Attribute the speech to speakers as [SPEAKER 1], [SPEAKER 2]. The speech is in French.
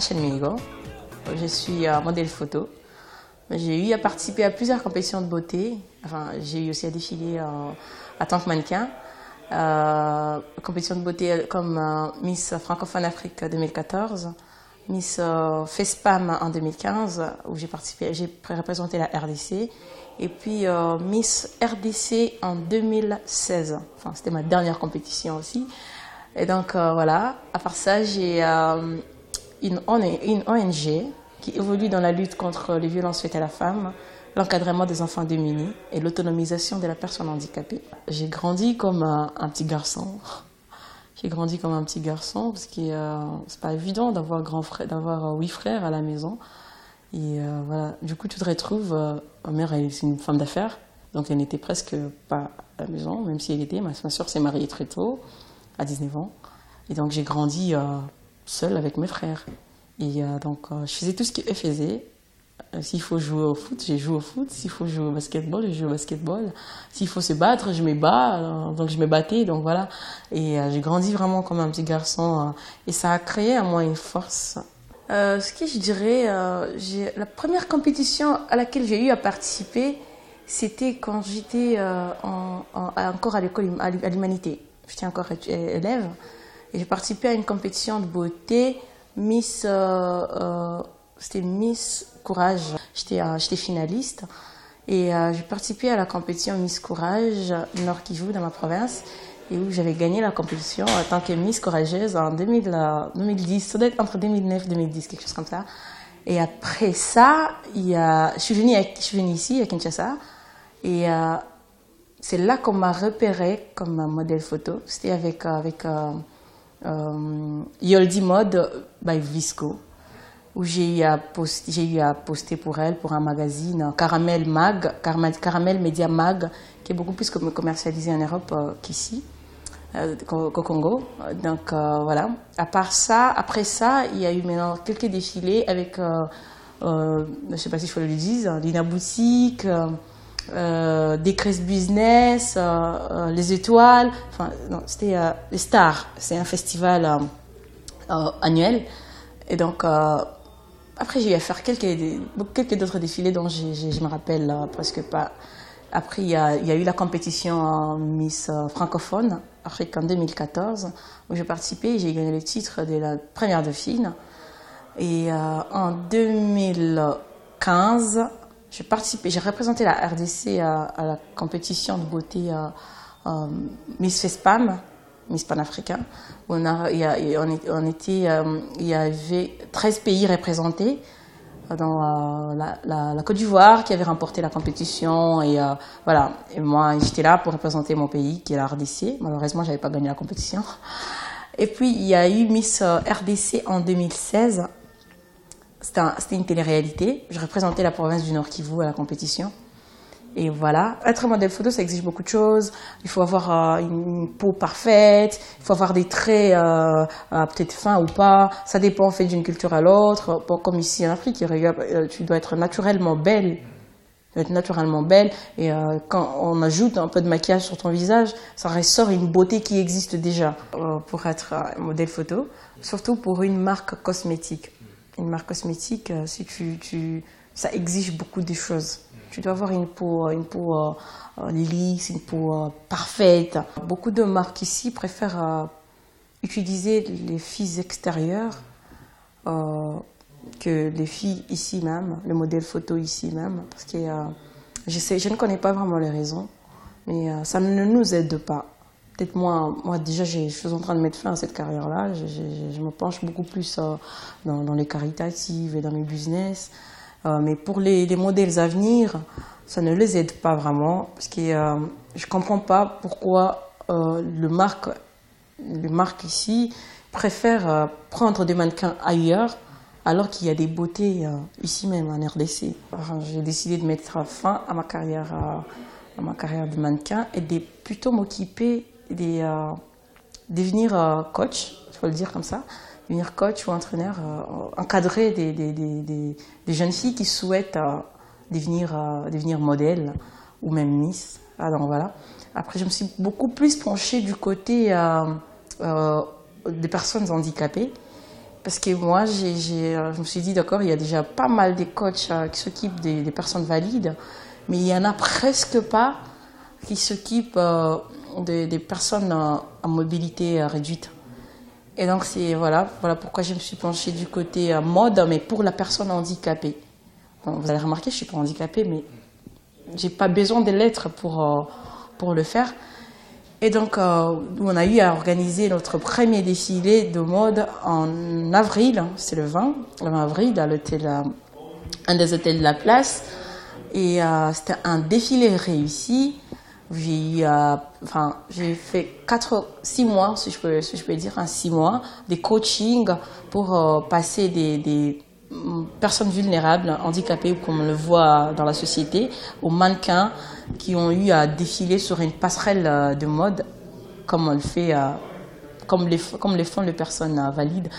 [SPEAKER 1] Rachel Minigo. Je suis modèle photo. J'ai eu à participer à plusieurs compétitions de beauté. Enfin, j'ai eu aussi à défiler en tant que mannequin. Compétitions de beauté comme Miss Francophone Afrique 2014, Miss FESPAM en 2015, où j'ai participé, j'ai représenté la RDC. Et puis Miss RDC en 2016. Enfin, c'était ma dernière compétition aussi. Et donc voilà, à part ça, j'ai une ONG qui évolue dans la lutte contre les violences faites à la femme, l'encadrement des enfants démunis et l'autonomisation de la personne handicapée. J'ai grandi comme un petit garçon. J'ai grandi comme un petit garçon parce que c'est pas évident d'avoir 8 frères à la maison. Et voilà, du coup, tu te retrouves. Ma mère, c'est une femme d'affaires, donc elle n'était presque pas à la maison, même si elle était. Ma soeur s'est mariée très tôt, à 19 ans. Et donc, j'ai grandi seule avec mes frères. Et donc, je faisais tout ce qu'elle faisait. S'il faut jouer au foot, j'ai joué au foot. S'il faut jouer au basketball, j'ai joué au basketball. S'il faut se battre, je me bats. Donc, je me battais. Donc, voilà. Et j'ai grandi vraiment comme un petit garçon. Et ça a créé en moi une force. Ce que je dirais, la première compétition à laquelle j'ai eu à participer, c'était quand j'étais encore à l'école à l'humanité. J'étais encore élève et j'ai participé à une compétition de beauté, c'était Miss Courage. J'étais finaliste et j'ai participé à la compétition Miss Courage Nord Kivu dans ma province. Et où j'avais gagné la compétition en tant que Miss Courageuse en 2010, ça doit être entre 2009 et 2010, quelque chose comme ça. Et après ça, je suis venue ici, à Kinshasa, et c'est là qu'on m'a repérée comme modèle photo. C'était avec Yoldi Mode by Visco, où j'ai eu à poster pour elle, pour un magazine, Caramel Media Mag, qui est beaucoup plus commercialisé en Europe qu'ici, qu'au Congo. Donc voilà. À part ça, après ça, il y a eu maintenant quelques défilés avec, je ne sais pas si je peux le dire, Lina Boutique, Décresse Business, Les Étoiles. Enfin, non, c'était les Stars. C'est un festival annuel. Et donc après, j'ai eu à faire quelques d'autres défilés dont je me rappelle presque pas. Après, il y a eu la compétition Miss Francophone Afrique en 2014, où j'ai participé et j'ai gagné le titre de la première dauphine. Et en 2015, j'ai représenté la RDC à la compétition de beauté Miss FESPAM, Miss Panafricain, où il y avait 13 pays représentés, dans la Côte d'Ivoire qui avait remporté la compétition et voilà, et moi j'étais là pour représenter mon pays qui est la RDC. Malheureusement j'avais pas gagné la compétition. Et puis il y a eu Miss RDC en 2016. C'était une télé-réalité. Je représentais la province du Nord Kivu à la compétition. Et voilà, être modèle photo, ça exige beaucoup de choses. Il faut avoir une peau parfaite, il faut avoir des traits peut-être fins ou pas. Ça dépend en fait d'une culture à l'autre. Bon, comme ici en Afrique, tu dois être naturellement belle. Et quand on ajoute un peu de maquillage sur ton visage, ça ressort une beauté qui existe déjà pour être modèle photo. Surtout pour une marque cosmétique. Une marque cosmétique, ça exige beaucoup de choses. Tu dois avoir une peau lisse, une peau parfaite. Beaucoup de marques ici préfèrent utiliser les filles extérieures que les filles ici même, le modèle photo ici même. Parce que je ne connais pas vraiment les raisons, mais ça ne nous aide pas. Peut-être moi déjà, je suis en train de mettre fin à cette carrière-là. Je me penche beaucoup plus dans les caritatives et dans mes business. Mais pour les modèles à venir, ça ne les aide pas vraiment. Parce que je ne comprends pas pourquoi le marque ici préfère prendre des mannequins ailleurs alors qu'il y a des beautés ici même en RDC. J'ai décidé de mettre fin à ma carrière de mannequin et de plutôt m'occuper de devenir coach, il faut le dire comme ça. Devenir coach ou entraîneur, encadrer des jeunes filles qui souhaitent devenir modèle ou même Miss. Donc voilà. Après, je me suis beaucoup plus penchée du côté des personnes handicapées Parce que moi, je me suis dit, d'accord, il y a déjà pas mal de coachs qui s'occupent des personnes valides, mais il n'y en a presque pas qui s'occupent des personnes à mobilité réduite. Et donc, voilà pourquoi je me suis penchée du côté mode, mais pour la personne handicapée. Bon, vous allez remarquer, je ne suis pas handicapée, mais je n'ai pas besoin de l'être pour le faire. Et donc, on a eu à organiser notre premier défilé de mode en avril, c'est le 20 avril, à l'hôtel, un des hôtels de la place. Et c'était un défilé réussi. J'ai fait 6 mois, si je peux dire, 6 mois, des coachings pour passer des personnes vulnérables, handicapées, comme on le voit dans la société, aux mannequins qui ont eu à défiler sur une passerelle de mode, comme on le fait, comme les font les personnes valides.